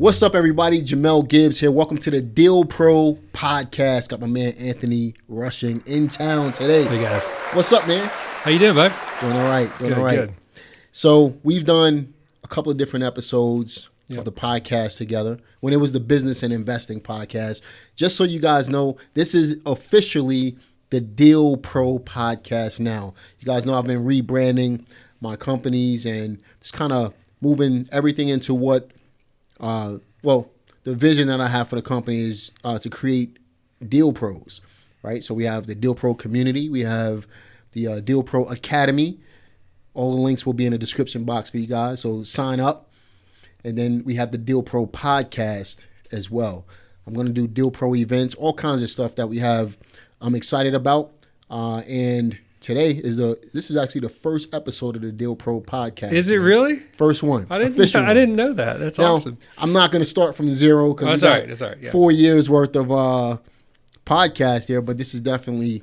What's up, everybody? Jamel Gibbs here. Welcome to the Deal Pro podcast. Got my man Anthony Rushing in town today. Hey guys, what's up, man? How you doing, bud? Doing all right. Good. So we've done a couple of different episodes Yep. of the podcast together. When it was the business and investing podcast, just so you guys know, this is officially the Deal Pro podcast now. You guys know I've been rebranding my companies and just kind of moving everything into what. The vision that I have for the company is to create Deal Pros, right? So we have the Deal Pro community. We have the Deal Pro Academy. All the links will be in the description box for you guys. So sign up. And then we have the Deal Pro podcast as well. I'm going to do Deal Pro events, all kinds of stuff that we have I'm excited about. And today this is actually the first episode of the Deal Pro podcast. Is it really? First one. I didn't know that. That's now, awesome. I'm not going to start from zero because That's all right. Yeah. 4 years worth of podcast here, but this is definitely,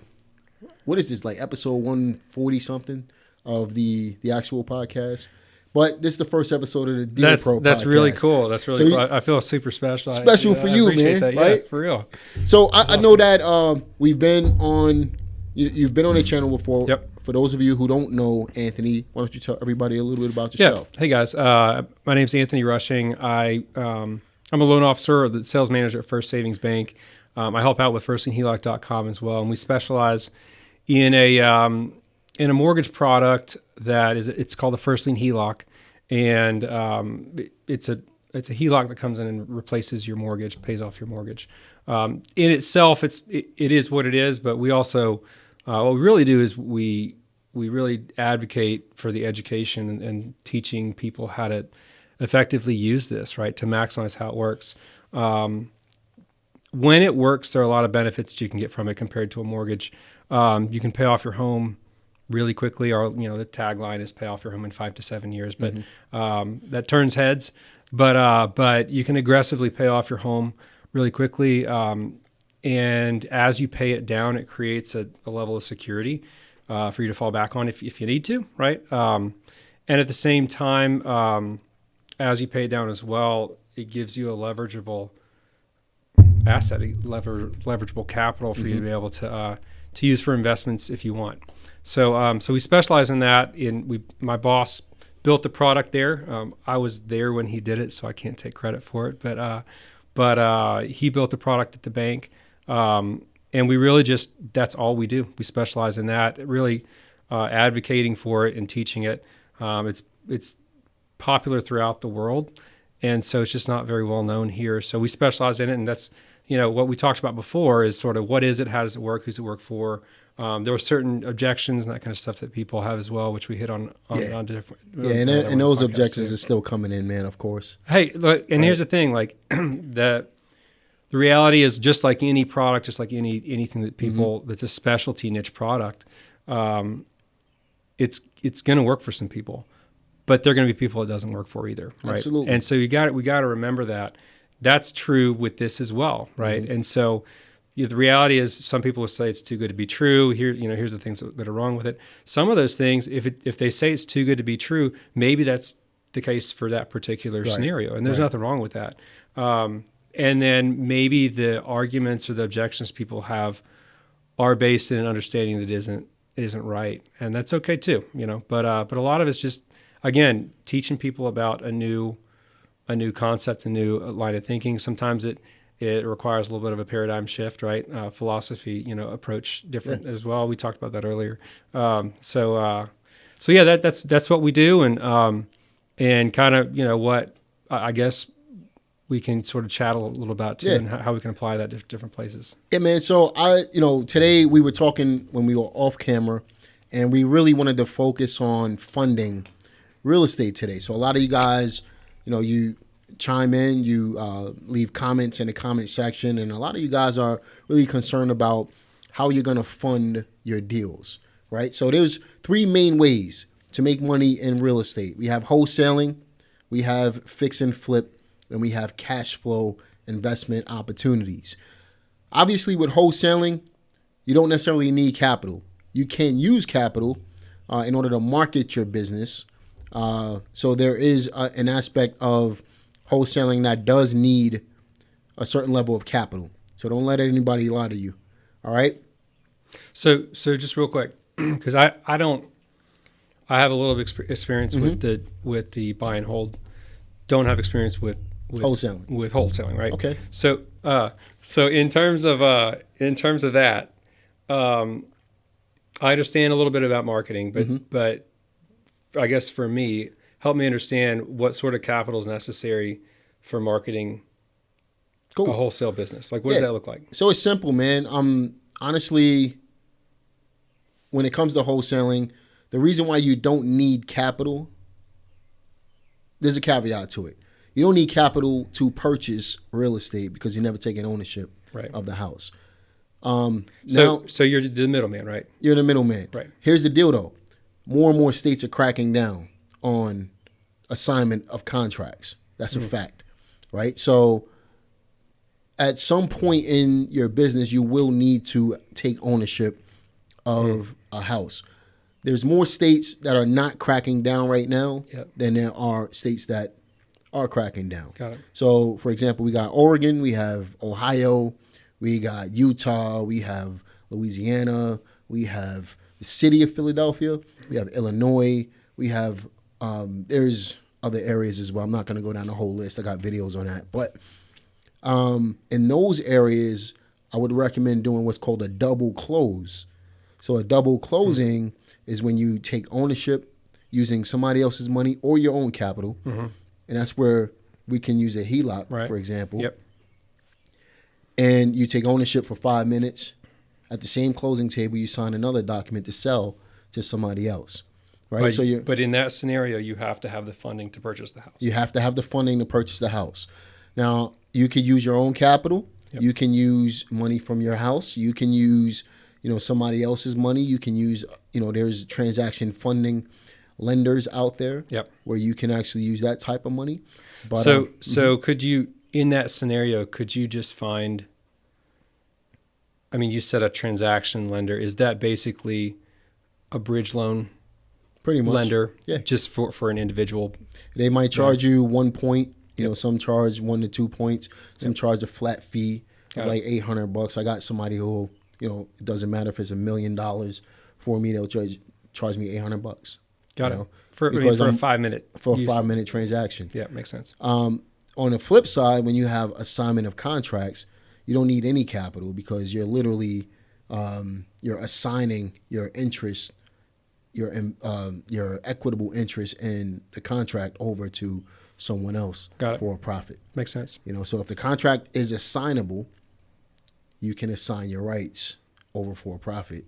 what is this, like episode 140 something of the actual podcast? But this is the first episode of the Deal Pro podcast. That's really cool. That's really cool. I feel super special. Special for you, man. That. Right? Yeah, for real. So I know that we've been on. You've been on the channel before. Yep. For those of you who don't know Anthony, why don't you tell everybody a little bit about yourself? Yeah. Hey guys, my name's Anthony Rushing. I'm a loan officer, the sales manager at First Savings Bank. I help out with HELOC.com as well, and we specialize in a mortgage product it's called the First Lien HELOC, and it's a HELOC that comes in and replaces your mortgage, pays off your mortgage. In itself, it is what it is, but we also what we really do is we really advocate for the education and teaching people how to effectively use this, right, to maximize how it works. When it works, there are a lot of benefits that you can get from it compared to a mortgage. You can pay off your home really quickly, or the tagline is pay off your home in 5 to 7 years, but that turns heads. But you can aggressively pay off your home really quickly. And as you pay it down, it creates a level of security for you to fall back on if you need to, right? And at the same time, as you pay it down as well, it gives you a leverageable asset, leverageable capital for you to be able to use for investments if you want. So we specialize in that. My boss built the product there. I was there when he did it, so I can't take credit for it. But he built the product at the bank. And we really that's all we do. We specialize in that, really advocating for it and teaching it. It's popular throughout the world, and so it's just not very well known here. So we specialize in it, and that's, what we talked about before is sort of what is it, how does it work, who's it work for? There were certain objections and that kind of stuff that people have as well, which we hit on different. And those objections are still coming in, man, of course. Hey, look, and here's the thing, like the reality is, just like any product, just like anything that people that's a specialty niche product, it's going to work for some people, but there are going to be people it doesn't work for either, right? Absolutely. And so we got to remember that. That's true with this as well, right? And so the reality is, some people will say it's too good to be true. Here's the things that are wrong with it. Some of those things, if they say it's too good to be true, maybe that's the case for that particular scenario, and there's nothing wrong with that. And then maybe the arguments or the objections people have are based in an understanding that isn't right, and that's okay too, But a lot of it's just, again, teaching people about a new concept, a new line of thinking. Sometimes it requires a little bit of a paradigm shift, right? Philosophy, approach different as well. We talked about that earlier. So yeah, that's what we do, and kind of what I guess we can sort of chat a little about too, and how we can apply that to different places. Yeah, man. So today we were talking when we were off camera, and we really wanted to focus on funding real estate today. So a lot of you guys, you chime in, you leave comments in the comment section, and a lot of you guys are really concerned about how you're going to fund your deals, right? So there's 3 main ways to make money in real estate. We have wholesaling, we have fix and flip, and we have cash flow investment opportunities. Obviously, with wholesaling, you don't necessarily need capital. You can use capital in order to market your business. So there is an aspect of wholesaling that does need a certain level of capital. So don't let anybody lie to you. All right. So just real quick, because I have a little experience with the buy and hold. Don't have experience with wholesaling, right? Okay. So in terms of that, I understand a little bit about marketing, but I guess for me, help me understand what sort of capital is necessary for marketing a wholesale business. Like, what does that look like? So it's simple, man. Honestly, when it comes to wholesaling, the reason why you don't need capital, there's a caveat to it. You don't need capital to purchase real estate because you're never taking ownership of the house. So you're the middleman, right? You're the middleman. Right. Here's the deal, though. More and more states are cracking down on assignment of contracts. That's a fact, right? So at some point in your business, you will need to take ownership of a house. There's more states that are not cracking down right now than there are states that are cracking down. Got it. So, for example, we got Oregon, we have Ohio, we got Utah, we have Louisiana, we have the city of Philadelphia, we have Illinois, we have, there's other areas as well. I'm not going to go down the whole list. I got videos on that. But in those areas, I would recommend doing what's called a double close. So a double closing is when you take ownership using somebody else's money or your own capital. And that's where we can use a HELOC, for example. Yep. And you take ownership for 5 minutes. At the same closing table, you sign another document to sell to somebody else. Right? But in that scenario, you have to have the funding to purchase the house. You have to have the funding to purchase the house. Now, you could use your own capital. Yep. You can use money from your house. You can use, somebody else's money. You can use, there's transaction funding lenders out there where you can actually use that type of money. But, so could you, in that scenario, could you just find, you said a transaction lender. Is that basically a bridge loan pretty much lender just for an individual? They might charge you 1 point. Some charge 1 to 2 points. Some charge a flat fee of like $800. I got somebody who, it doesn't matter if it's $1 million for me, they'll charge me $800. Got it. For a 5 minute. For a 5 minute transaction. Yeah, makes sense. On the flip side, when you have assignment of contracts, you don't need any capital because you're literally you're assigning your interest, your equitable interest in the contract over to someone else for a profit. Makes sense. So if the contract is assignable, you can assign your rights over for a profit,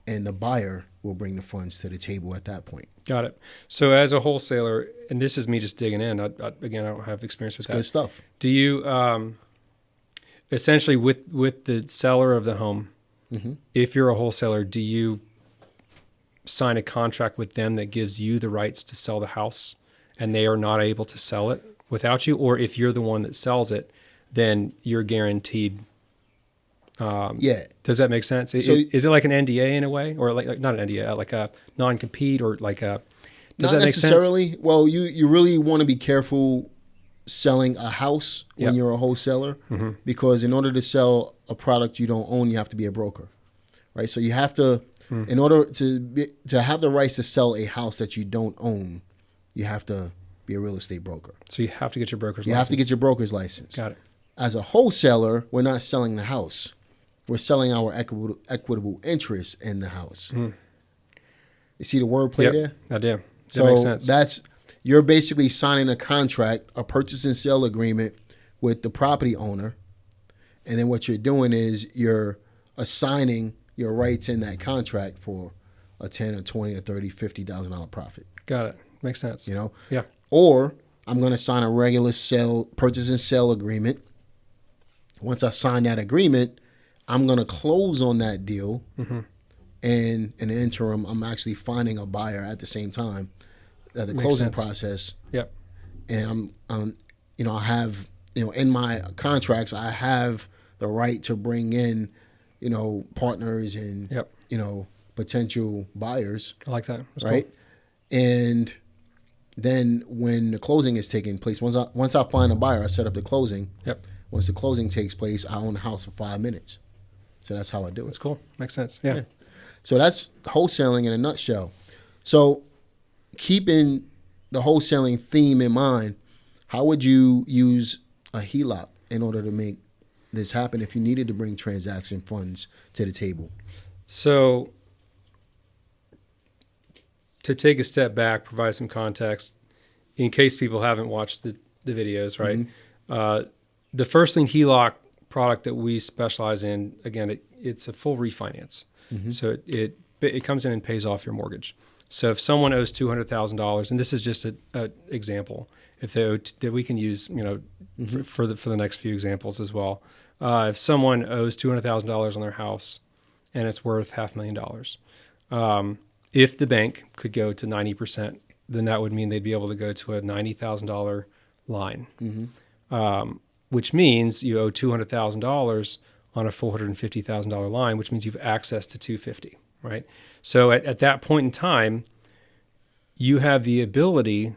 and the buyer will bring the funds to the table at that point. Got it. So as a wholesaler, and this is me just digging in, again, I don't have experience with that. Good stuff. Do you, essentially with the seller of the home, if you're a wholesaler, do you sign a contract with them that gives you the rights to sell the house and they are not able to sell it without you? Or if you're the one that sells it, then you're guaranteed. Does that make sense? Is it like an NDA in a way, or like not an NDA, like a non-compete, or like a? Does that make sense? Not necessarily. Well, you really want to be careful selling a house when you're a wholesaler, because in order to sell a product you don't own, you have to be a broker, right? So you have to, in order to have the rights to sell a house that you don't own, you have to be a real estate broker. So you have to get your broker's license. You have to get your broker's license. Got it. As a wholesaler, we're not selling the house. We're selling our equitable interest in the house. You see the wordplay there? I do. So that makes sense. You're basically signing a contract, a purchase and sale agreement with the property owner. And then what you're doing is you're assigning your rights in that contract for a 10 or 20 or 30, $50,000 profit. Got it. Makes sense. Yeah. Or I'm going to sign a regular purchase and sale agreement. Once I sign that agreement, I'm going to close on that deal. And in the interim, I'm actually finding a buyer at the same time. The closing process. Yep. And I have, in my contracts, I have the right to bring in, partners and, potential buyers. I like that. That's right. Cool. And then when the closing is taking place, once I find a buyer, I set up the closing. Yep. Once the closing takes place, I own the house for 5 minutes. So that's how I do it. That's cool. Makes sense. Yeah. So that's wholesaling in a nutshell. So keeping the wholesaling theme in mind, how would you use a HELOC in order to make this happen if you needed to bring transaction funds to the table? So to take a step back, provide some context, in case people haven't watched the videos, right? Mm-hmm. The first lien HELOC product that we specialize in, again, it's a full refinance. Mm-hmm. So it comes in and pays off your mortgage. So if someone owes $200,000, and this is just an example, if they owe, that we can use, mm-hmm. for the next few examples as well. If someone owes $200,000 on their house and it's worth $500,000, if the bank could go to 90%, then that would mean they'd be able to go to a $90,000 line, mm-hmm. Which means you owe $200,000 on a $450,000 line, which means you've access to $250,000, right? So at that point in time, you have the ability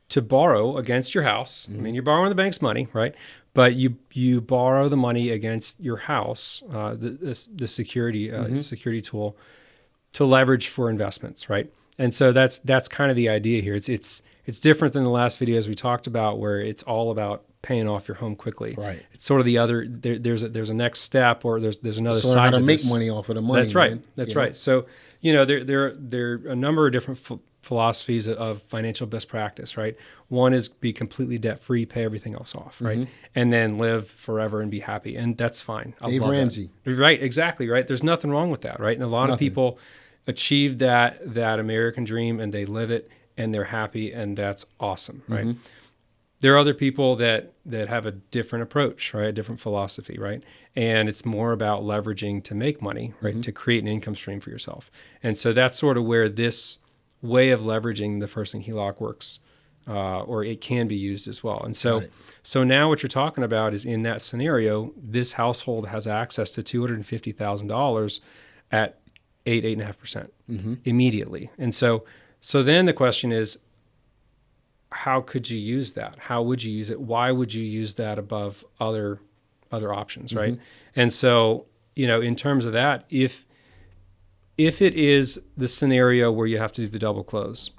to borrow against your house. Mm-hmm. I mean, you're borrowing the bank's money, right? But you borrow the money against your house, the security mm-hmm. security tool, to leverage for investments, right? And so that's kind of the idea here. It's different than the last videos we talked about, where it's all about paying off your home quickly. Right. It's sort of the other. There's a next step, or there's another side. How to make money off of the money. That's right. Man. That's right. So there are a number of different philosophies of financial best practice. Right. One is be completely debt free, pay everything else off. Right. Mm-hmm. And then live forever and be happy, and that's fine. Dave Ramsey. That. Right. Exactly. Right. There's nothing wrong with that. Right. And a lot of people achieve that American dream, and they live it, and they're happy, and that's awesome. Right. Mm-hmm. There are other people that have a different approach, right? A different philosophy, right? And it's more about leveraging to make money, right? Mm-hmm. To create an income stream for yourself. And so that's sort of where this way of leveraging the first lien HELOC works, or it can be used as well. And so now what you're talking about is, in that scenario, this household has access to $250,000 at 8.5% mm-hmm. immediately. And so then the question is, how could you use that? How would you use it? Why would you use that above other options, right? Mm-hmm. And so, in terms of that, if it is the scenario where you have to do the double close,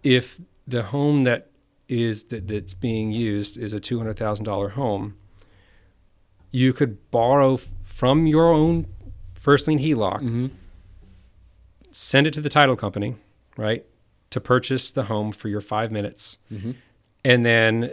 if the home that's being used is a $200,000 home, you could borrow from your own first lien HELOC, mm-hmm. send it to the title company, right, to purchase the home for your 5 minutes. Mm-hmm. And then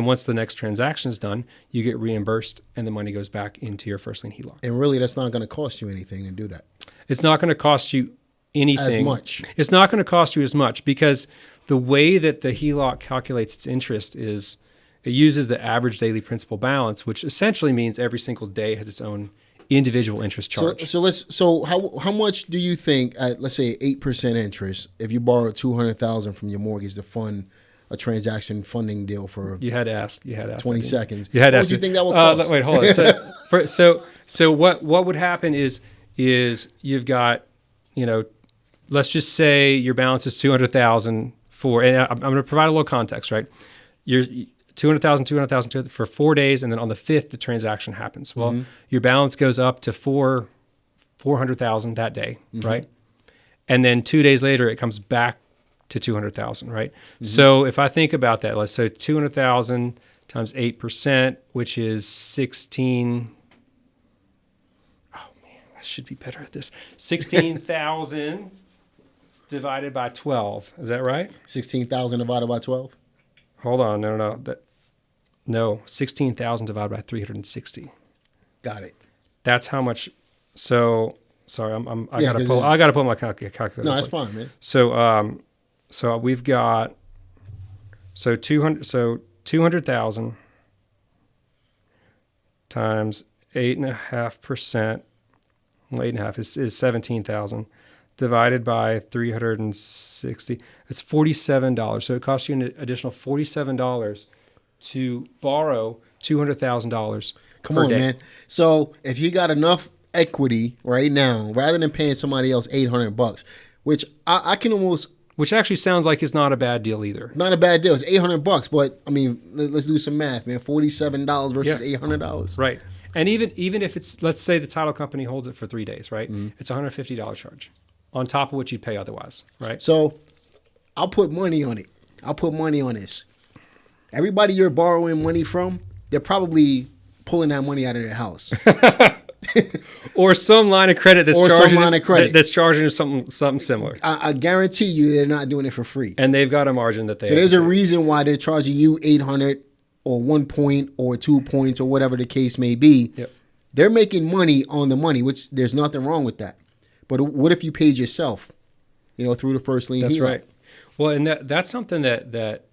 once the next transaction is done, you get reimbursed, and the money goes back into your first lien HELOC. And really, that's not going to cost you anything to do that. It's not going to cost you anything. As much. It's not going to cost you as much, because the way that the HELOC calculates its interest is it uses the average daily principal balance, which essentially means every single day has its own individual interest charge. So how much do you think at, let's say, 8% interest, if you borrow $200,000 from your mortgage to fund a transaction funding deal for you had to ask 20 seconds? You had to ask. What do you think that would cost? Wait, hold on. So what would happen is you've got, let's just say your balance is $200,000 and I'm going to provide a little context, right? You're $200,000 for 4 days, and then on the 5th, the transaction happens. Well, mm-hmm. your balance goes up to $400,000 that day, mm-hmm. right? And then 2 days later, it comes back to $200,000, right? Mm-hmm. So if I think about that, let's say $200,000 times 8%, which is 16. Oh man, I should be better at this. 16,000 divided by 12. Is that right? 16,000 divided by 12. Hold on, no, 16,000 divided by 360. Got it. That's how much. So sorry, I gotta pull my calculator. No, that's fine, man. So we've got 200,000 times 8.5%. Well, 8.5 is 17,000. Divided by 360, it's $47. So it costs you an additional $47 to borrow $200,000 Come on, man. So if you got enough equity right now, rather than paying somebody else $800, which I can almost. Which actually sounds like it's not a bad deal either. Not a bad deal. It's $800, but I mean, let's do some math, man. $47 versus $800. Right. And even if it's, let's say the title company holds it for 3 days, right? It's a $150 charge on top of what you'd pay otherwise, right? So I'll put money on it. I'll put money on this. Everybody you're borrowing money from, they're probably pulling that money out of their house. Or some line of credit that's charging them something similar. I guarantee you they're not doing it for free. And they've got a margin that they. So there's a reason why they're charging you 800 or 1 point or 2 points or whatever the case may be. Yep. They're making money on the money, which there's nothing wrong with that. But what if you paid yourself, through the first lien? That's HELOC? right. Well, and that's something that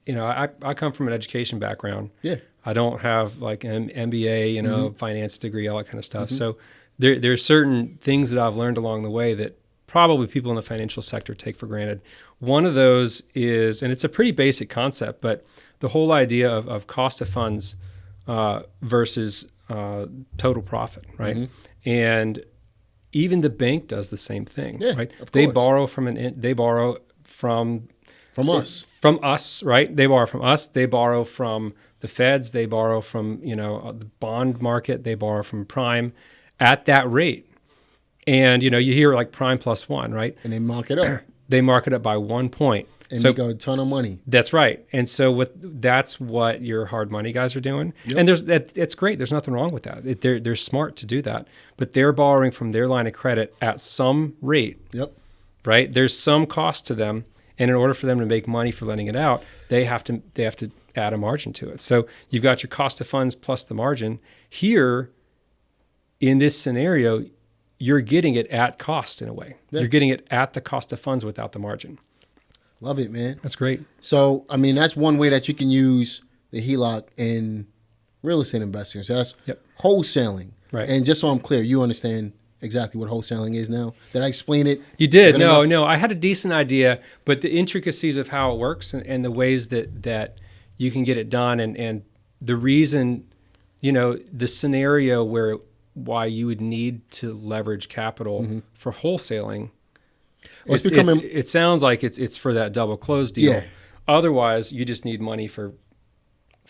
I come from an education background. Yeah. I don't have like an MBA, finance degree, all that kind of stuff. So there's certain things that I've learned along the way that probably people in the financial sector take for granted. One of those is, and it's a pretty basic concept, but the whole idea of cost of funds versus total profit, right? And even the bank does the same thing, right? They borrow from us, right? They borrow from us. They borrow from the feds. They borrow from the bond market. They borrow from prime at that rate. And you hear like prime plus 1, right? And they mark it up. They mark it up by 1 point. And make a ton of money. That's right. And so that's what your hard money guys are doing. Yep. And it's great. There's nothing wrong with that. They're smart to do that. But they're borrowing from their line of credit at some rate. Yep. Right? There's some cost to them. And in order for them to make money for letting it out, they have to add a margin to it. So you've got your cost of funds plus the margin. Here, in this scenario, you're getting it at cost in a way. Yeah. You're getting it at the cost of funds without the margin. Love it, man. That's great. So, I mean, that's one way that you can use the HELOC in real estate investing. So that's wholesaling. Right. And just so I'm clear, you understand exactly what wholesaling is now? Did I explain it? You did. No. I had a decent idea, but the intricacies of how it works and the ways that you can get it done and the reason, the scenario why you would need to leverage capital for wholesaling. Well, it sounds like it's for that double close deal. Yeah. Otherwise, you just need money for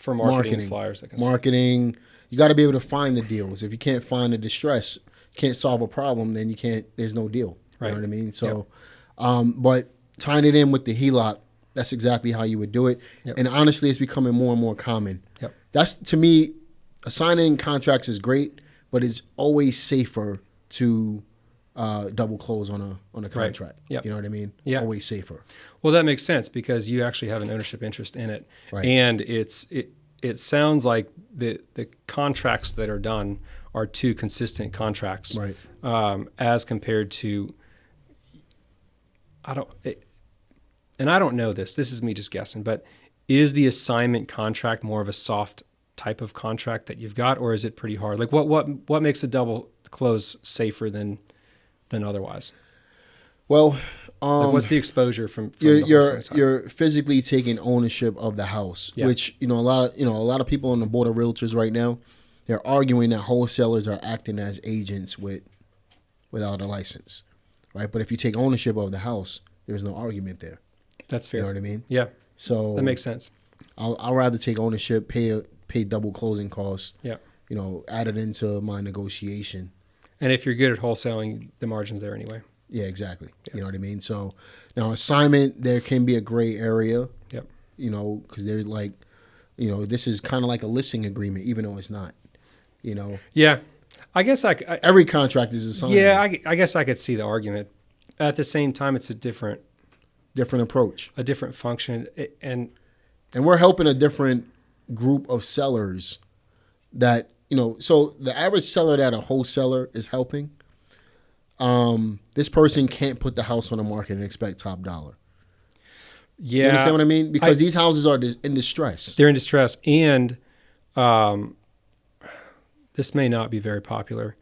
marketing flyers. Marketing. You got to be able to find the deals. If you can't find the distress, can't solve a problem, then you can't. There's no deal. Right. You know what I mean? So, but tying it in with the HELOC, that's exactly how you would do it. Yep. And honestly, it's becoming more and more common. Yep. That's, to me, assigning contracts is great, but it's always safer to double close on a contract. Right. Yep. You know what I mean? Yeah. Always safer. Well, that makes sense because you actually have an ownership interest in it. Right. And it sounds like the contracts that are done are two consistent contracts. Right. As compared to, I don't know this. This is me just guessing, but is the assignment contract more of a soft type of contract that you've got, or is it pretty hard? Like what makes a double close safer than otherwise? Well, what's the exposure from you're physically taking ownership of the house, which a lot of people on the board of realtors right now, they're arguing that wholesalers are acting as agents without a license, right? But if you take ownership of the house, there's no argument there. That's fair. You know what I mean? Yeah. So that makes sense. I'll rather take ownership, pay double closing costs. Yeah. Add it into my negotiation. And if you're good at wholesaling, the margin's there anyway. Yeah, exactly. Yeah. You know what I mean? So now assignment, there can be a gray area. Yep. Because they're like, this is kind of like a listing agreement, even though it's not. Yeah. I guess every contract is assignment. Yeah, I guess I could see the argument. At the same time, it's a different approach, a different function, and we're helping a different group of sellers that So the average seller that a wholesaler is helping, this person can't put the house on the market and expect top dollar. Yeah, you understand what I mean? Because these houses are in distress. They're in distress, and this may not be very popular.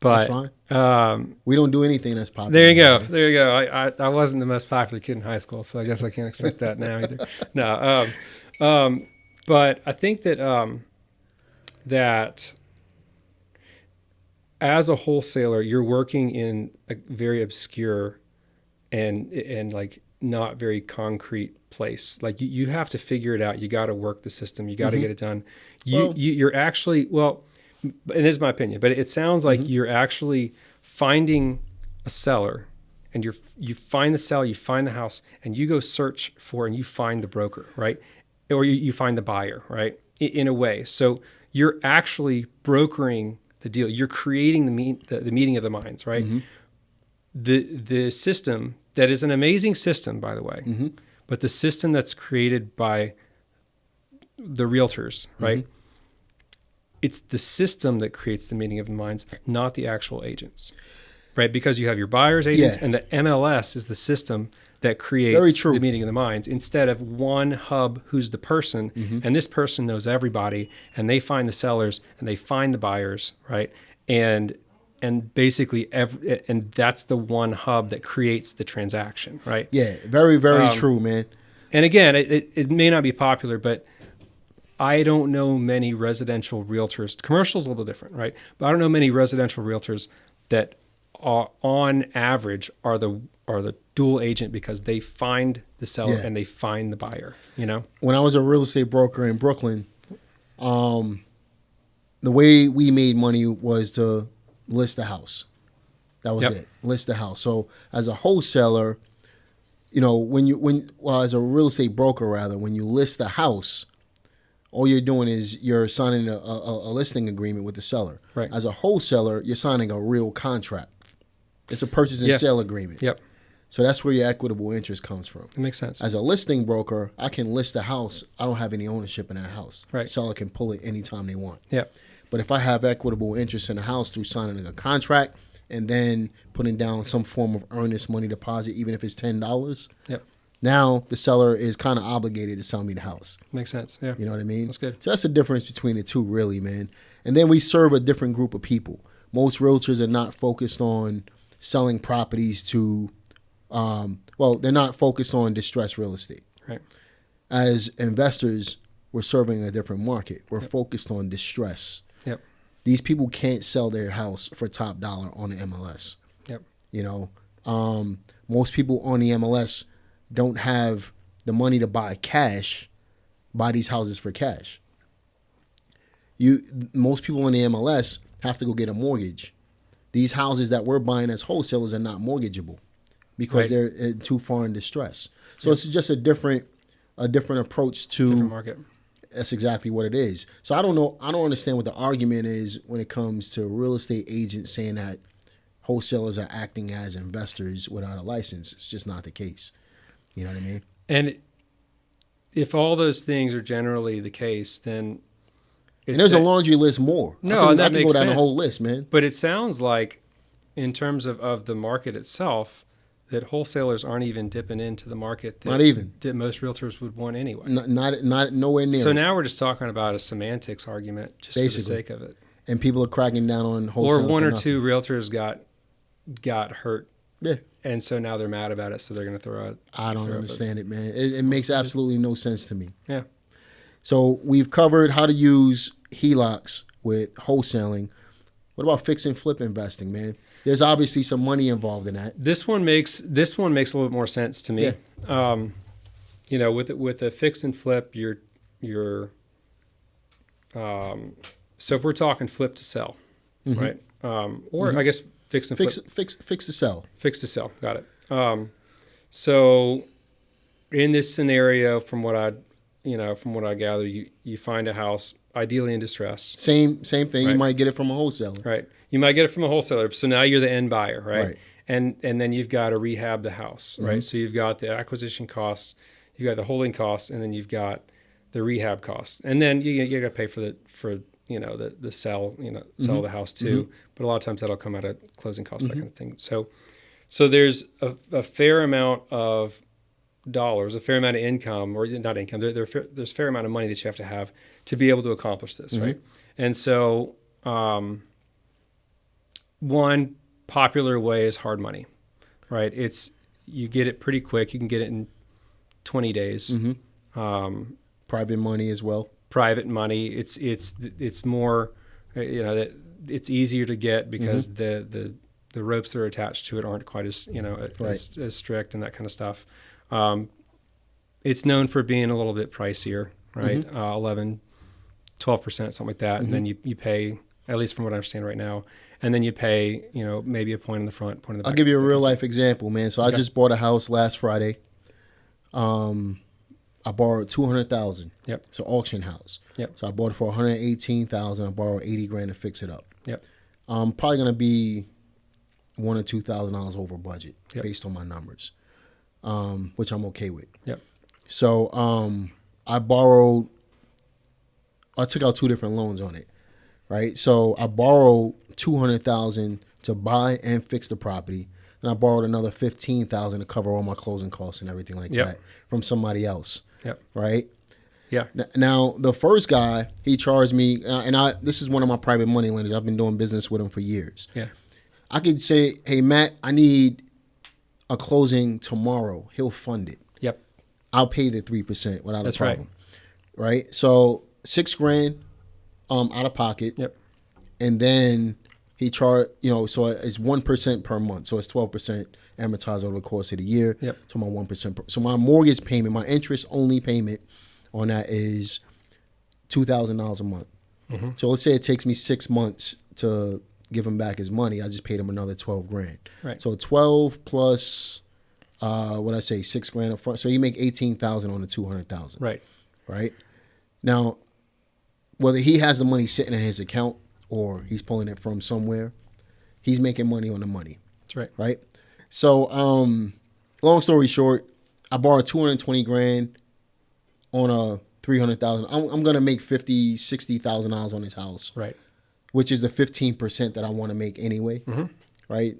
But that's fine. We don't do anything that's popular. There you go. Right? There you go. I wasn't the most popular kid in high school, so I guess I can't expect that now either. No. But I think that that as a wholesaler, you're working in a very obscure and like not very concrete place. Like you have to figure it out. You got to work the system. You got to get it done. You're actually, well, and this is my opinion, but it sounds like you're actually finding a seller, and you find the seller, you find the house, and you go search for, and you find the broker, right? Or you find the buyer, right? In a way. So you're actually brokering the deal. You're creating the meeting of the minds, right? The system that is an amazing system, by the way, but the system that's created by the realtors, right? It's the system that creates the meeting of the minds, not the actual agents, right? Because you have your buyers, agents, and the MLS is the system that creates the meeting of the minds, instead of one hub who's the person, and this person knows everybody, and they find the sellers and they find the buyers, right? And basically and that's the one hub that creates the transaction, right? Yeah, very, very true, man. And again, it may not be popular, but I don't know many residential realtors. Commercial's a little different, right? But I don't know many residential realtors that are, on average, are the dual agent, because they find the seller and they find the buyer, you know? When I was a real estate broker in Brooklyn, the way we made money was to list the house. That was it. List the house. So as a wholesaler, you know, as a real estate broker rather, when you list the house, all you're doing is you're signing a listing agreement with the seller. Right. As a wholesaler, you're signing a real contract. It's a purchase and sale agreement. Yep. So that's where your equitable interest comes from. It makes sense. As a listing broker, I can list a house. I don't have any ownership in that house. Right. Seller can pull it anytime they want. Yep. But if I have equitable interest in the house through signing a contract and then putting down some form of earnest money deposit, even if it's $10, now the seller is kind of obligated to sell me the house. Makes sense. Yeah. You know what I mean? That's good. So that's the difference between the two, really, man. And then we serve a different group of people. Most realtors are not focused on selling properties to, they're not focused on distressed real estate. Right. As investors, we're serving a different market. We're focused on distress. Yep. These people can't sell their house for top dollar on the MLS. Yep. You know, most people on the MLS don't have the money to buy these houses for cash. Most people on the MLS have to go get a mortgage. These houses that we're buying as wholesalers are not mortgageable because they're too far in distress. So it's just a different approach to different market. That's exactly what it is. So I don't know. I don't understand what the argument is when it comes to real estate agents saying that wholesalers are acting as investors without a license. It's just not the case. You know what I mean? And if all those things are generally the case, then there's a laundry list more. No, that makes go down sense. the whole list, man. But it sounds like, in terms of the market itself, that wholesalers aren't even dipping into the market that most realtors would want anyway. Not nowhere near. So now we're just talking about a semantics argument just basically, for the sake of it. And people are cracking down on wholesale. Or one or two realtors got hurt. Yeah. And so now they're mad about it, so they're going to throw out. I don't understand it, man. It makes absolutely no sense to me. Yeah. So we've covered how to use HELOCs with wholesaling. What about fix and flip investing, man? There's obviously some money involved in that. This one makes a little bit more sense to me. Yeah. You know, with a fix and flip, you're so if we're talking flip to sell, right? Or I guess fix and flip. Fix to sell. Fix to sell. Got it. So in this scenario, from what I gather, you find a house ideally in distress. Same thing. Right. You might get it from a wholesaler. Right. You might get it from a wholesaler. So now you're the end buyer, right? And then you've got to rehab the house, right? So you've got the acquisition costs, you've got the holding costs, and then you've got the rehab costs. And then you got to pay for the sell, sell the house too. But a lot of times that'll come out of closing costs, that kind of thing. So there's a fair amount of dollars, a fair amount of income, or not income. There's a fair amount of money that you have to be able to accomplish this, right? And so one popular way is hard money, right? You get it pretty quick. You can get it in 20 days. Private money as well. Private money. It's more, that it's easier to get because the the ropes that are attached to it aren't quite as, as strict and that kind of stuff. It's known for being a little bit pricier, right? 11, 12%, something like that. And then you pay, at least from what I understand right now, and then you pay, maybe a point in the front, point in the back. I'll give you a real life example, man. So I just bought a house last Friday. I borrowed $200,000. Yep. It's an auction house. Yep. So I bought it for $118,000. I borrowed $80,000 to fix it up. Yep. I'm probably gonna be $1,000 or $2,000 over budget based on my numbers, which I'm okay with. Yep. So I took out two different loans on it, right? So I borrowed $200,000 to buy and fix the property. And I borrowed another $15,000 to cover all my closing costs and everything like that from somebody else. Yep. Right? Yeah. Now, the first guy, he charged me, this is one of my private money lenders. I've been doing business with him for years. Yeah. I could say, hey, Matt, I need a closing tomorrow. He'll fund it. Yep. I'll pay the 3% without a problem. Right. Right? So $6,000 out of pocket. Yep. And then he charged, so it's 1% per month. So it's 12% amortized over the course of the year. Yep. So my 1%. So my mortgage payment, my interest only payment on that is $2,000 a month. Mm-hmm. So let's say it takes me 6 months to give him back his money. I just paid him another $12,000. Right. So 12 plus, $6,000 up front. So you make $18,000 on the $200,000. Right. Right. Now, whether he has the money sitting in his account or he's pulling it from somewhere, he's making money on the money. That's right. Right. So, long story short, I borrowed $220,000 on a $300,000. I'm gonna make $50,000-$60,000 on this house. Right. Which is the 15% that I want to make anyway. Mm-hmm. Right.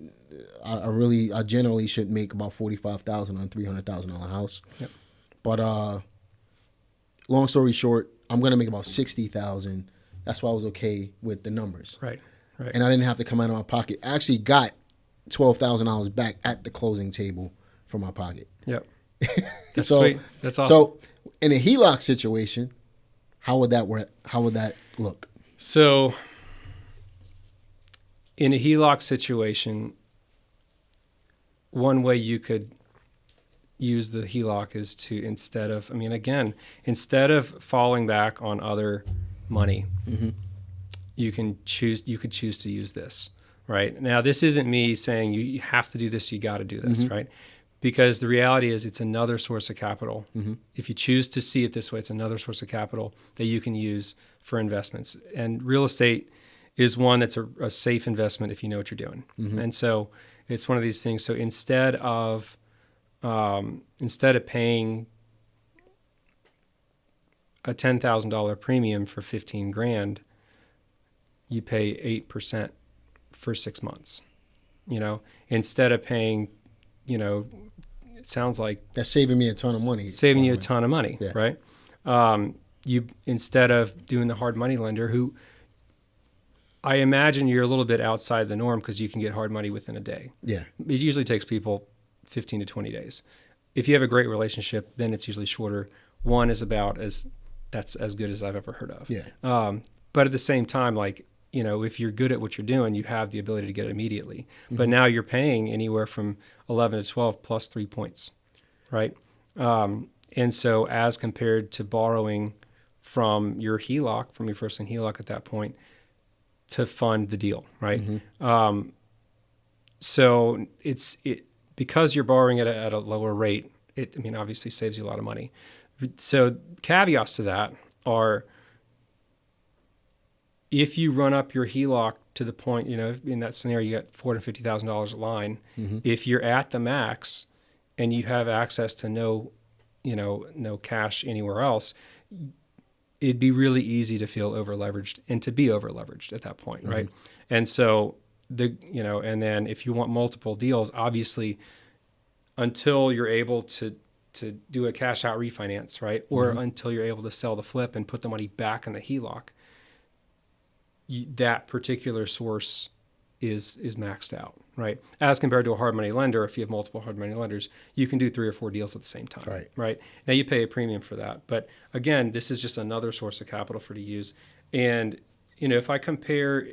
I generally should make about $45,000 on a $300,000 house. Yep. But long story short, I'm gonna make about $60,000. That's why I was okay with the numbers. Right. Right. And I didn't have to come out of my pocket. I actually got $12,000 back at the closing table from my pocket. Yep. That's sweet. That's awesome. So in a HELOC situation, how would that work? How would that look? So in a HELOC situation, one way you could use the HELOC is to, instead of falling back on other money, you could choose to use this. Right. Now, this isn't me saying you have to do this, you got to do this, right? Because the reality is it's another source of capital. If you choose to see it this way, it's another source of capital that you can use for investments. And real estate is one that's a safe investment if you know what you're doing. And so it's one of these things. So instead of paying a $10,000 premium for $15,000, you pay 8% for 6 months. Instead of paying, it sounds like that's saving me a ton of money. Saving you a ton of money, right? You, instead of doing the hard money lender, who I imagine you're a little bit outside the norm because you can get hard money within a day. Yeah, it usually takes people 15 to 20 days. If you have a great relationship, then it's usually shorter. One is that's as good as I've ever heard of. Yeah. But at the same time, if you're good at what you're doing, you have the ability to get it immediately. But now you're paying anywhere from 11 to 12 plus 3 points, right? And so as compared to borrowing from your HELOC, from your first lien HELOC at that point, to fund the deal, right? So because you're borrowing it at a lower rate, it obviously saves you a lot of money. So caveats to that are, if you run up your HELOC to the point, in that scenario, you got $450,000 a line. If you're at the max and you have access to no cash anywhere else, it'd be really easy to feel over leveraged and to be over leveraged at that point, right? And so and then if you want multiple deals, obviously, until you're able to do a cash out refinance, right, or until you're able to sell the flip and put the money back in the HELOC, that particular source is maxed out, right? As compared to a hard money lender, if you have multiple hard money lenders, you can do 3 or 4 deals at the same time, right? Now you pay a premium for that, but again, this is just another source of capital for to use. And if I compare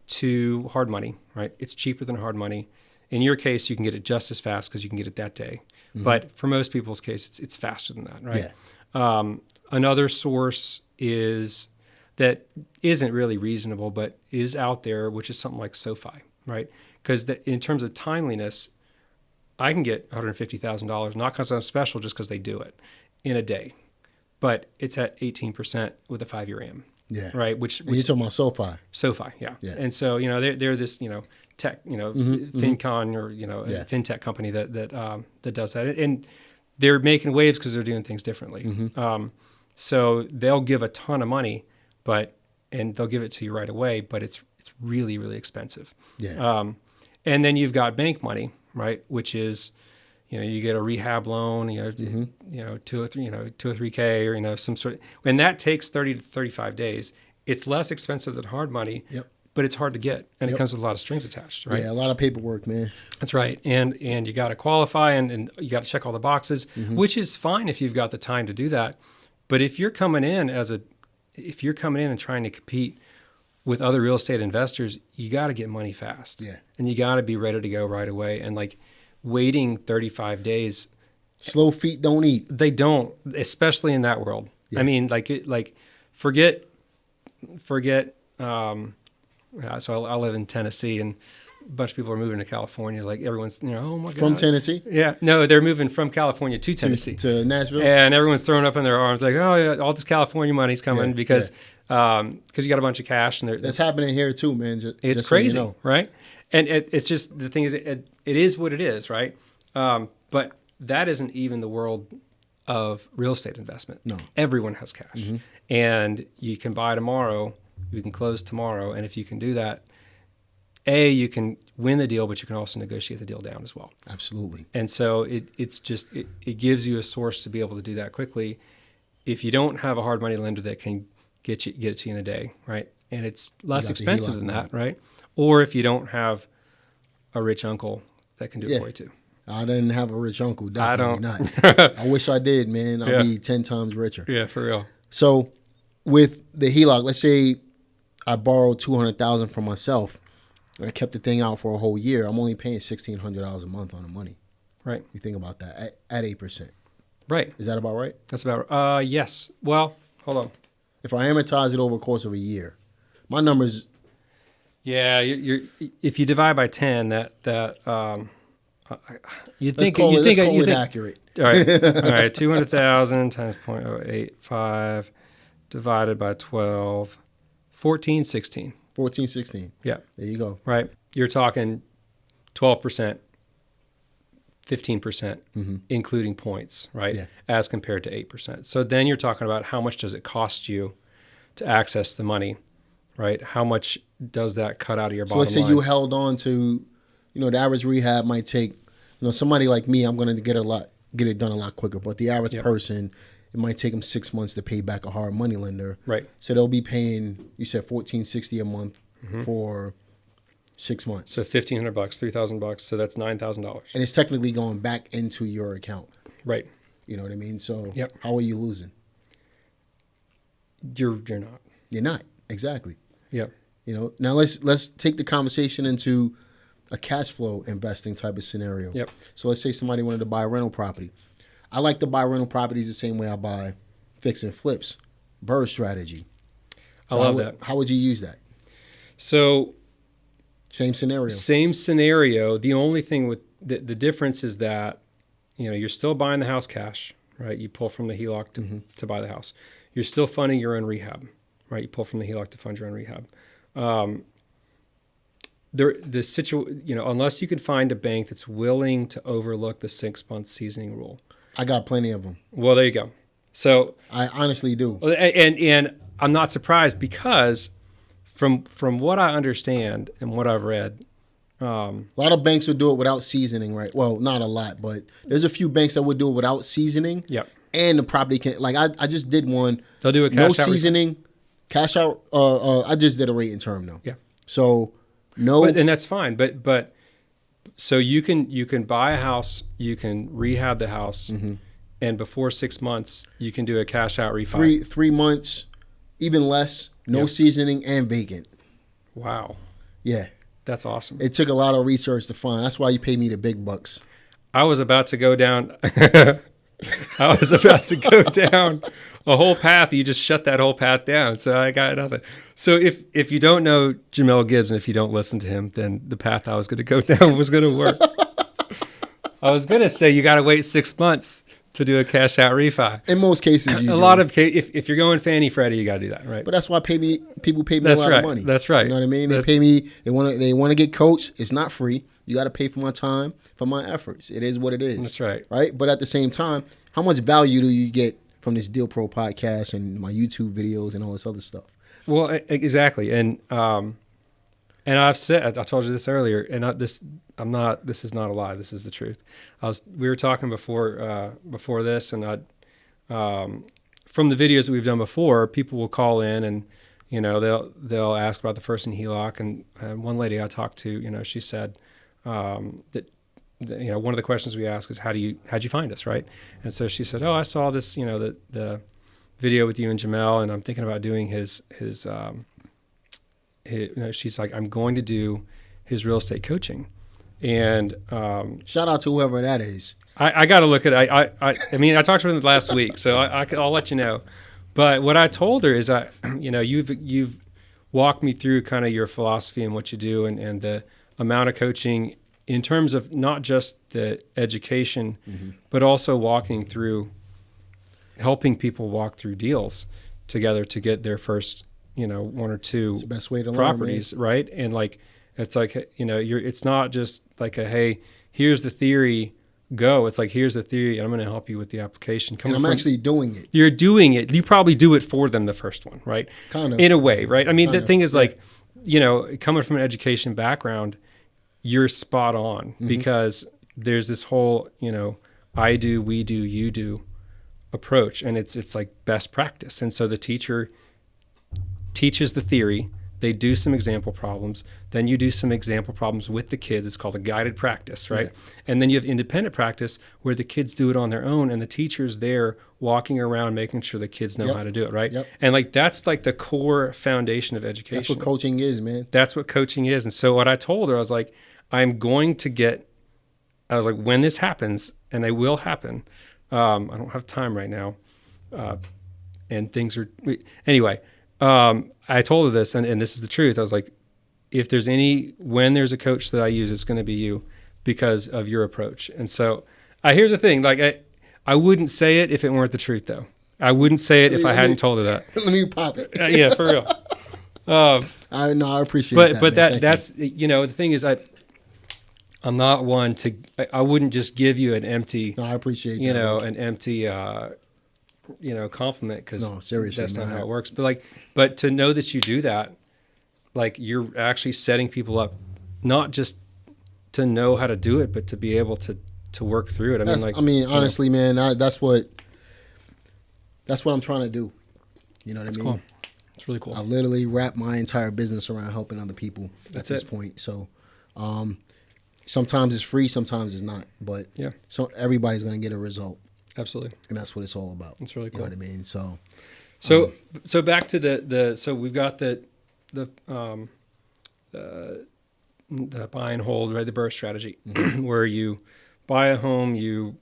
to hard money, right? It's cheaper than hard money. In your case, you can get it just as fast because you can get it that day. But for most people's case, it's faster than that, right? Yeah. Another source is that isn't really reasonable, but is out there, which is something like SoFi, right? Because in terms of timeliness, I can get $150,000, not because I'm special, just because they do it in a day. But it's at 18% with a 5-year AM. Yeah. Right. Which you're talking about SoFi. SoFi, yeah. And so, they're this, tech, FinCon or, fintech company that does that. And they're making waves because they're doing things differently. So they'll give a ton of money, and they'll give it to you right away, but it's really, really expensive. Yeah. And then you've got bank money, right? Which is, you get a rehab loan, 2 or 3K or, some sort of, and that takes 30 to 35 days. It's less expensive than hard money, but it's hard to get. And it comes with a lot of strings attached, right? Yeah, a lot of paperwork, man. That's right. And you got to qualify and you got to check all the boxes, which is fine if you've got the time to do that. But if you're coming in and trying to compete with other real estate investors, you got to get money fast. Yeah. And you got to be ready to go right away. And waiting 35 days. Slow feet don't eat. They don't, especially in that world. Yeah. I mean, forget. So I live in Tennessee, and a bunch of people are moving to California. Everyone's, oh my God. From Tennessee? Yeah. No, they're moving from California to Tennessee. To Nashville? And everyone's throwing up in their arms oh yeah, all this California money's coming because you got a bunch of cash. And that's happening here too, man. It's crazy, right? And it's just, the thing is, it is what it is, right? But that isn't even the world of real estate investment. No. Everyone has cash. And you can buy tomorrow, you can close tomorrow, and if you can do that, you can win the deal, but you can also negotiate the deal down as well. Absolutely. And so it gives you a source to be able to do that quickly. If you don't have a hard money lender that can get it to you in a day, right? And it's less expensive than that, right? Or if you don't have a rich uncle that can do it for you too. I didn't have a rich uncle. Definitely not. I wish I did, man. I'd be 10 times richer. Yeah, for real. So with the HELOC, let's say I borrowed $200,000 from myself. I kept the thing out for a whole year. I'm only paying $1,600 a month on the money. Right. You think about that at 8%. Right. Is that about right? That's about yes. Well, hold on. If I amortize it over the course of a year, my numbers. Yeah, you're if you divide by 10, you'd think it accurate. All right, 200,000 times 0.085 divided by 12, 14, 16. 14, 16. Yeah. There you go. Right. You're talking 12%, 15%, including points, right? Yeah. As compared to 8%. So then you're talking about how much does it cost you to access the money, right? How much does that cut out of your bottom line? So let's say you held on to, the average rehab might take, somebody like me, I'm going to get it done a lot quicker. But the average person, it might take them 6 months to pay back a hard money lender. Right. So they'll be paying, you said $1,460 a month for 6 months. So $1,500, $3,000. So that's $9,000. And it's technically going back into your account. Right. You know what I mean? So how are you losing? You're not. You're not. Exactly. Yep. Now let's take the conversation into a cash flow investing type of scenario. Yep. So let's say somebody wanted to buy a rental property. I like to buy rental properties the same way I buy fix and flips. Bird strategy. So I love that. How would you use that? So same scenario. Same scenario. The only thing with the difference is that, you're still buying the house cash, right? You pull from the HELOC to buy the house. You're still funding your own rehab, right? You pull from the HELOC to fund your own rehab. Unless you can find a bank that's willing to overlook the 6-month seasoning rule. I got plenty of them. Well, there you go. So I honestly do. And I'm not surprised because from what I understand and what I've read, a lot of banks would do it without seasoning, right? Well, not a lot, but there's a few banks that would do it without seasoning. Yep. And the property can, I just did one. They'll do a cash out. No seasoning, cash out. I just did a rate and term though. Yeah. So no. And that's fine. But so you can buy a house, you can rehab the house, and before 6 months you can do a cash out refi. 3 months, even less. No seasoning and vacant. Wow. Yeah. That's awesome. It took a lot of research to find. That's why you pay me the big bucks. I was about to go down. I was about to go down a whole path. You just shut that whole path down. So I got nothing. So if you don't know Jamel Gibbs and if you don't listen to him, then the path I was going to go down was going to work. I was going to say you got to wait 6 months to do a cash out refi. In most cases, you a do. lot of if you're going Fannie Freddie, you got to do that, right? But that's why people pay me That's a lot right. of money. That's right. You know what I mean? They pay me. They want to get coached. It's not free. You got to pay for my time, for my efforts. It is what it is. That's right. Right. But at the same time, how much value do you get from this Deal Pro podcast and my YouTube videos and all this other stuff? Well, exactly. And I've said, I told you this earlier, and this is not a lie. This is the truth. We were talking before this, and from the videos that we've done before, people will call in and, you know, they'll ask about the first in HELOC. And one lady I talked to, you know, she said that, you know, one of the questions we ask is how'd you find us, right? And so she said, I saw this, you know, the video with you and Jamel, and I'm thinking about doing his you know, she's like, I'm going to do his real estate coaching. And shout out to whoever that is. I got to look at it. I mean, I talked to her last week, so I'll let you know. But what I told her is, you know, you've walked me through kind of your philosophy and what you do, and the amount of coaching in terms of not just the education, but also helping people walk through deals together to get their first, you know, one or two It's the best way to properties, learn, right? And like, it's like, you know, it's not just like hey, here's the theory, go. It's like, here's the theory, and I'm going to help you with the application. And I'm actually doing it. You're doing it. You probably do it for them the first one, right? Kind of. In a way, right? I mean, the thing is, yeah. like, you know, coming from an education background, you're spot on because there's this whole, you know, I do, we do, you do approach, and it's like best practice. And so the teacher teaches the theory, they do some example problems, then you do some example problems with the kids. It's called a guided practice, right? Yeah. And then you have independent practice where the kids do it on their own and the teacher's there walking around making sure the kids know how to do it, right? Yep. And like that's like the core foundation of education. That's what coaching is, man. That's what coaching is. And so what I told her, I was like, when this happens, and it will happen, I don't have time right now, and things are, anyway, I told her this, and this is the truth. I was like, when there's a coach that I use, it's going to be you because of your approach. And so here's the thing, like I wouldn't say it if it weren't the truth, though. I wouldn't say it if I hadn't told her that. Let me pop it. Yeah, for real. I appreciate that. But that's, you know, the thing is, I'm not one to, I wouldn't just give you an empty, no, I appreciate you that, know, man. an empty, you know, compliment, because no, seriously, that's not man. how it works. But to know that you do that, like you're actually setting people up, not just to know how to do it, but to be able to work through it. Honestly, man, that's what I'm trying to do. You know what I mean? Cool. It's really cool. I've literally wrapped my entire business around helping other people That's at this point. So, sometimes it's free, sometimes it's not. But yeah, so everybody's going to get a result. Absolutely. And that's what it's all about. It's really cool. You know what I mean? So back to so we've got the buy and hold, right? The burst strategy, where you buy a home, you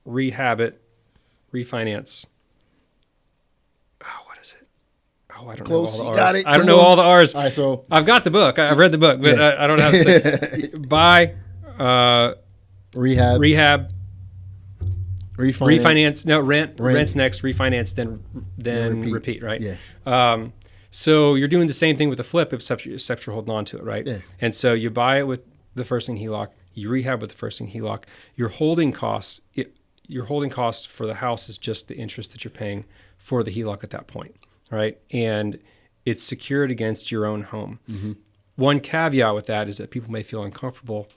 rehab it, refinance. What is it? I don't Close. know all You the got R's. it. I don't Come know on. all the R's. All right, so I've got the book. I've read the book, but Yeah. I don't have to say. Buy, rehab, refinance. No, rent's next. Refinance, then repeat. Right. Yeah. So you're doing the same thing with a flip, except you're holding on to it, right? Yeah. And so you buy it with the first thing HELOC, you rehab with the first thing HELOC. Your holding costs for the house is just the interest that you're paying for the HELOC at that point, right? And it's secured against your own home. Mm-hmm. One caveat with that is that people may feel uncomfortable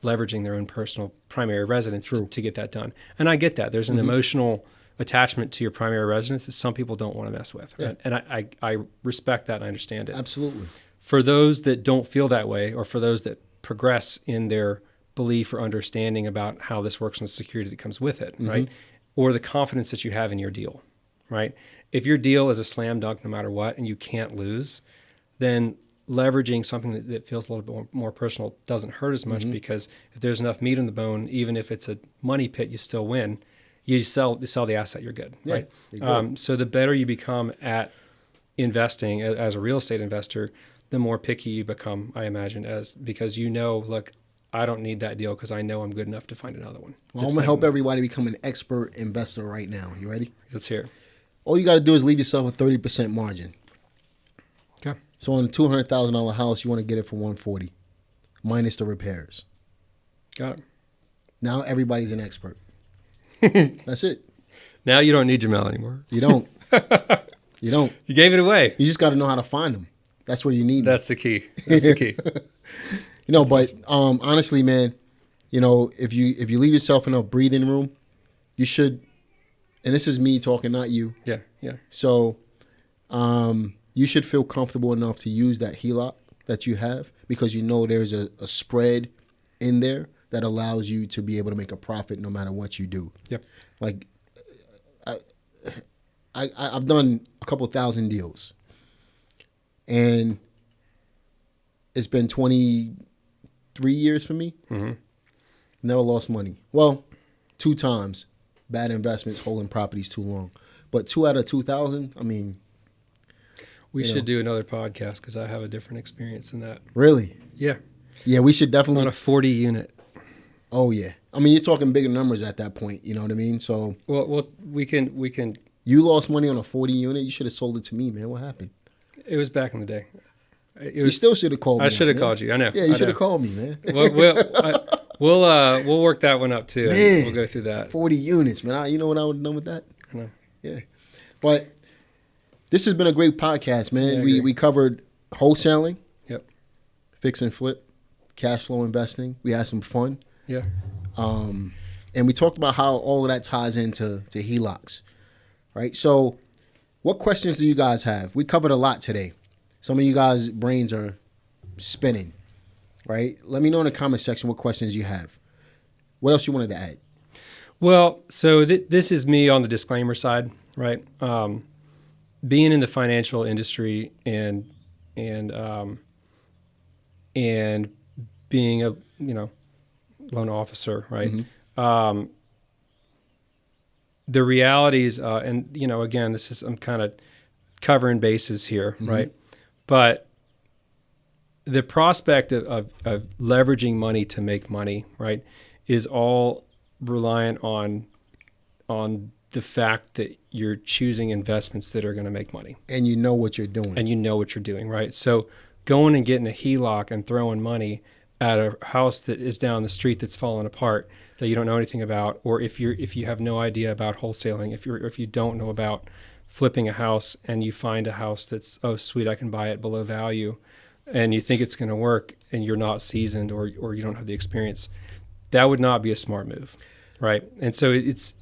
leveraging their own personal primary residence to get that done. And I get that. There's an emotional attachment to your primary residence that some people don't want to mess with. Right? Yeah. And I respect that and I understand it. Absolutely. For those that don't feel that way, or for those that progress in their belief or understanding about how this works and the security that comes with it, right? Or the confidence that you have in your deal, right? If your deal is a slam dunk no matter what and you can't lose, then leveraging something that feels a little bit more personal doesn't hurt as much, because if there's enough meat on the bone, even if it's a money pit, you still win. You sell the asset, you're good, Yeah, right? you're good. So the better you become at investing as a real estate investor, the more picky you become, I imagine, because look, I don't need that deal because I know I'm good enough to find another one. Well, I'm going to help everybody become an expert investor right now. You ready? Let's hear it. All you got to do is leave yourself a 30% margin. Okay. So on a $200,000 house, you want to get it for $140, minus the repairs. Got it. Now everybody's an expert. That's it. Now you don't need Jamel anymore. You don't. You don't. You gave it away. You just got to know how to find them. That's where you need them. That's the key. That's the key. Honestly, man, if you leave yourself enough breathing room, you should. And this is me talking, not you. Yeah, yeah. So, you should feel comfortable enough to use that HELOC that you have, because there's a spread in there that allows you to be able to make a profit no matter what you do. Yep. Like, I've done a couple thousand deals, and it's been 23 years for me. Mm-hmm. Never lost money. Well, 2 times. Bad investments, holding properties too long. But 2 out of 2,000, I mean. We should do another podcast because I have a different experience in that. Really? Yeah. Yeah, we should definitely. On a 40 unit. Oh, yeah. I mean, you're talking bigger numbers at that point. You know what I mean? So. Well, we can. You lost money on a 40 unit. You should have sold it to me, man. What happened? It was back in the day. You still should have called me. I should have called you. I know. Yeah, you should have called me, man. We'll work that one up too. Man, and we'll go through that. 40 units, man. You know what I would have done with that? I know. Yeah. But this has been a great podcast, man. Yeah, we covered wholesaling. Yep. Fix and flip, cash flow investing. We had some fun. Yeah. And we talked about how all of that ties into HELOCs, right? So what questions do you guys have? We covered a lot today. Some of you guys' brains are spinning, right? Let me know in the comment section what questions you have. What else you wanted to add? Well, so this is me on the disclaimer side, right? Being in the financial industry and being a loan officer, right? Mm-hmm. The realities, and again, I'm kind of covering bases here, Mm-hmm. right? But the prospect of leveraging money to make money, right, is all reliant on the fact that you're choosing investments that are going to make money. And you know what you're doing. And you know what you're doing, right? So going and getting a HELOC and throwing money at a house that is down the street that's falling apart that you don't know anything about, or if you have no idea about wholesaling, if you don't know about flipping a house and you find a house that's, oh sweet, I can buy it below value, and you think it's going to work and you're not seasoned or you don't have the experience, that would not be a smart move, right? And so it's,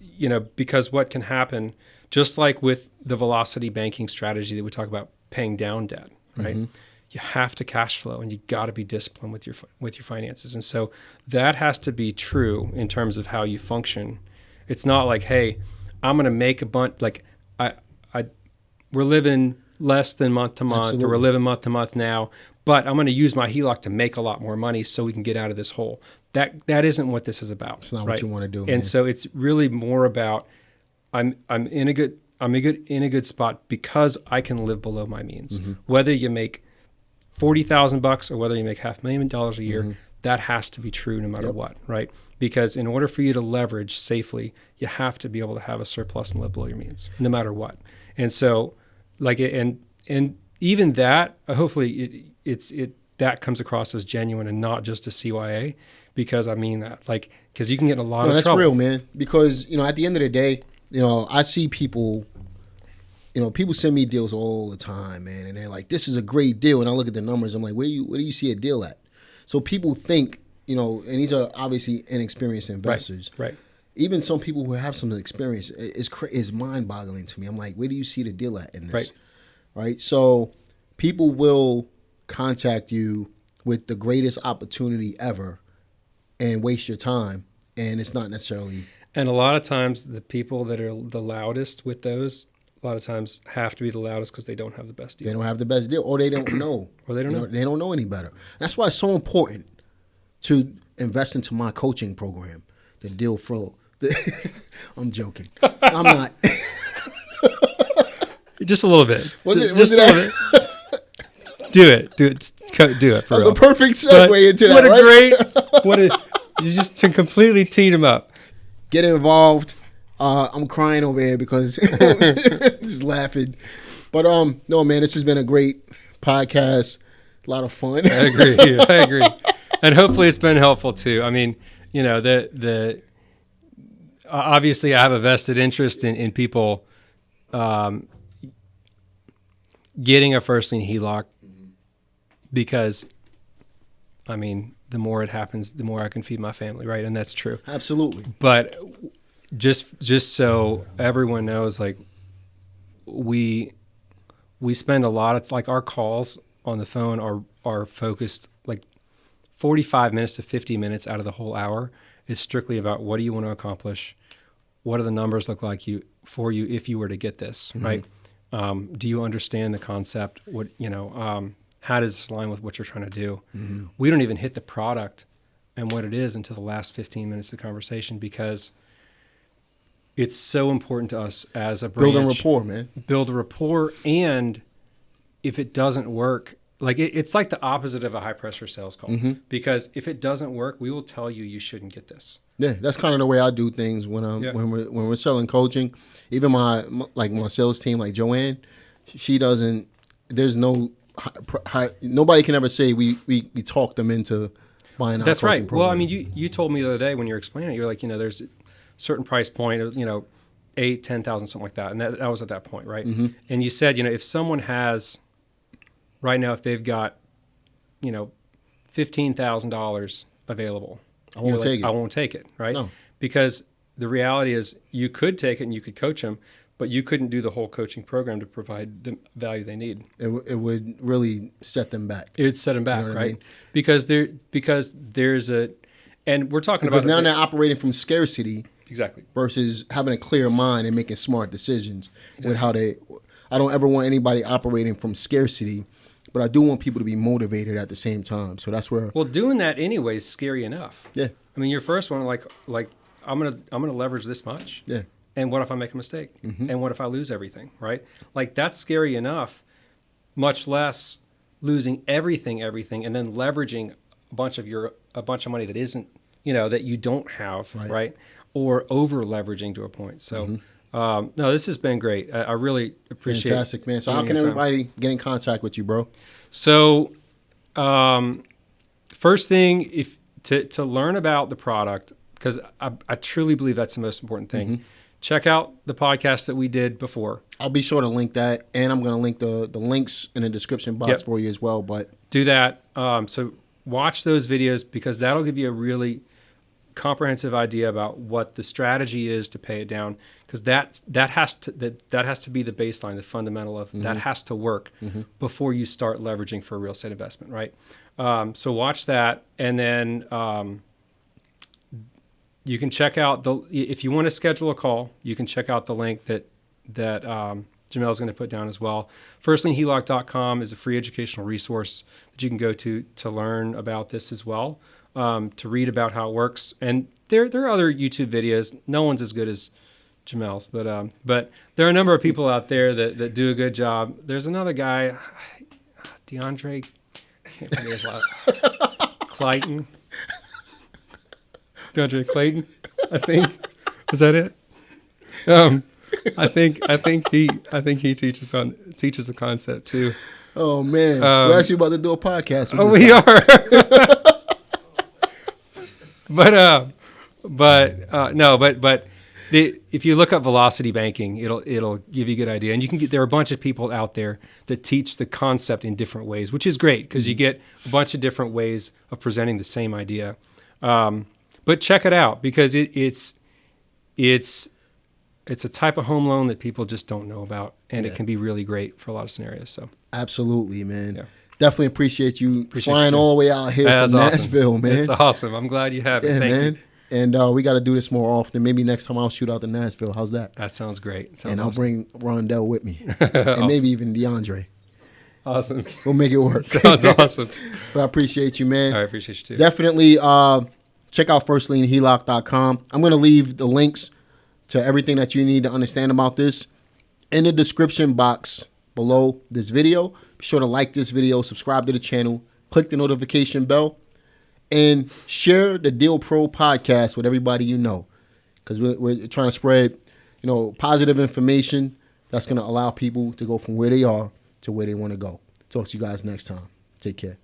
because what can happen, just like with the velocity banking strategy that we talk about, paying down debt, right? Mm-hmm. You have to cash flow, and you got to be disciplined with your finances. And so that has to be true in terms of how you function. It's not like, hey, I'm going to make a bunch, like we're living less than month to month. Absolutely. Or we're living month to month now, but I'm going to use my HELOC to make a lot more money so we can get out of this hole. That isn't what this is about. It's not right? what you want to do. And so it's really more about I'm in a good spot because I can live below my means. Mm-hmm. Whether you make $40,000 or whether you make $500,000 a year, mm-hmm. that has to be true no matter what, right? Because in order for you to leverage safely, you have to be able to have a surplus and live below your means, no matter what. And so, and even that, hopefully, that comes across as genuine and not just a CYA, because I mean that, because you can get in a lot of trouble. That's real, man. Because at the end of the day, I see people. People send me deals all the time, man, and they're like, "This is a great deal," and I look at the numbers, I'm like, "Where do you see a deal at?" So people think, and these are obviously inexperienced investors, right? Even some people who have some experience is mind-boggling to me. I'm like, where do you see the deal at in this? Right? So people will contact you with the greatest opportunity ever and waste your time, and it's not necessarily. And a lot of times the people that are the loudest with those, a lot of times have to be the loudest because they don't have the best deal. They don't have the best deal, or they don't know. Or they don't know. They don't know any better. That's why it's so important to invest into my coaching program, the deal flow. I'm joking. I'm not. Just a little bit. Was it a little bit. Do it for real. The perfect segue into that. What a right? great! You just to completely teed him up. Get involved. I'm crying over here because just laughing. But no, man, this has been a great podcast. A lot of fun. I agree. And hopefully it's been helpful too. I mean, you know, the obviously I have a vested interest in people getting a first lien HELOC because, I mean, the more it happens, the more I can feed my family, right? And that's true. Absolutely. But just so everyone knows, like we spend a lot. It's like our calls on the phone are focused like 45 minutes to 50 minutes out of the whole hour is strictly about what do you want to accomplish, what do the numbers look like for you if you were to get this, right? Do you understand the concept? What how does this align with what you're trying to do? We don't even hit the product and what it is until the last 15 minutes of the conversation because it's so important to us as a branch. Building rapport, man. Build a rapport, and if it doesn't work, like it's like the opposite of a high pressure sales call. Because if it doesn't work, we will tell you shouldn't get this. Yeah, that's kind of the way I do things when we're selling coaching. Even my sales team, like Joanne, she doesn't. There's no nobody can ever say we talk them into buying our That's coaching right. program. Well, I mean, you told me the other day when you were explaining it, you're like, there's a certain price point of, 8,000, 10,000, something like that. And that was at that point, right? And you said, if someone has right now, if they've got, $15,000 available, I won't take it. I won't take it, right? No. Because the reality is you could take it and you could coach them, but you couldn't do the whole coaching program to provide the value they need. It would really set them back. It would set them back, right? I mean? Because there's and we're talking because about now they're operating from scarcity, exactly, versus having a clear mind and making smart decisions with how they. I don't ever want anybody operating from scarcity, but I do want people to be motivated at the same time. So that's where. Well, doing that anyway is scary enough. Yeah. I mean, your first one, like I'm gonna leverage this much. Yeah. And what if I make a mistake? And what if I lose everything? Right? Like that's scary enough. Much less losing everything, and then leveraging a bunch of money that isn't, that you don't have, right? Or over leveraging to a point. So, no, this has been great. I really appreciate. Fantastic, man. So how can everybody get in contact with you, bro? So, first thing, if to learn about the product, because I truly believe that's the most important thing. Check out the podcast that we did before. I'll be sure to link that, and I'm going to link the links in the description box for you as well. But do that. So watch those videos because that'll give you a really comprehensive idea about what the strategy is to pay it down. Because that has to be the baseline, the fundamental of that has to work before you start leveraging for a real estate investment, right? So watch that, and then. You can check out if you want to schedule a call, you can check out the link that Jamel is going to put down as well. FirstLienHELOC.com is a free educational resource that you can go to learn about this as well, to read about how it works. And there are other YouTube videos. No one's as good as Jamel's, but there are a number of people out there that do a good job. There's another guy, DeAndre, I can't forget his last Clayton. DeAndre Clayton, I think. Is that it? I think he teaches the concept too. Oh man, we're actually about to do a podcast. We are. but if you look up velocity banking, it'll give you a good idea, and there are a bunch of people out there that teach the concept in different ways, which is great because you get a bunch of different ways of presenting the same idea. But check it out because it's a type of home loan that people just don't know about, and it can be really great for a lot of scenarios. So absolutely, man. Yeah. Definitely appreciate you flying all the way out here from Nashville, man. It's awesome. I'm glad you have it. Yeah, Thank man. you. And we got to do this more often. Maybe next time I'll shoot out to Nashville. How's that? That sounds great. And I'll bring Rondell with me. Awesome. And maybe even DeAndre. Awesome. We'll make it work. Sounds awesome. But I appreciate you, man. I appreciate you too. Definitely check out firstlienheloc.com. I'm going to leave the links to everything that you need to understand about this in the description box below this video. Be sure to like this video, subscribe to the channel, click the notification bell, and share the Deal Pro podcast with everybody you know, because we're trying to spread, positive information that's going to allow people to go from where they are to where they want to go. Talk to you guys next time. Take care.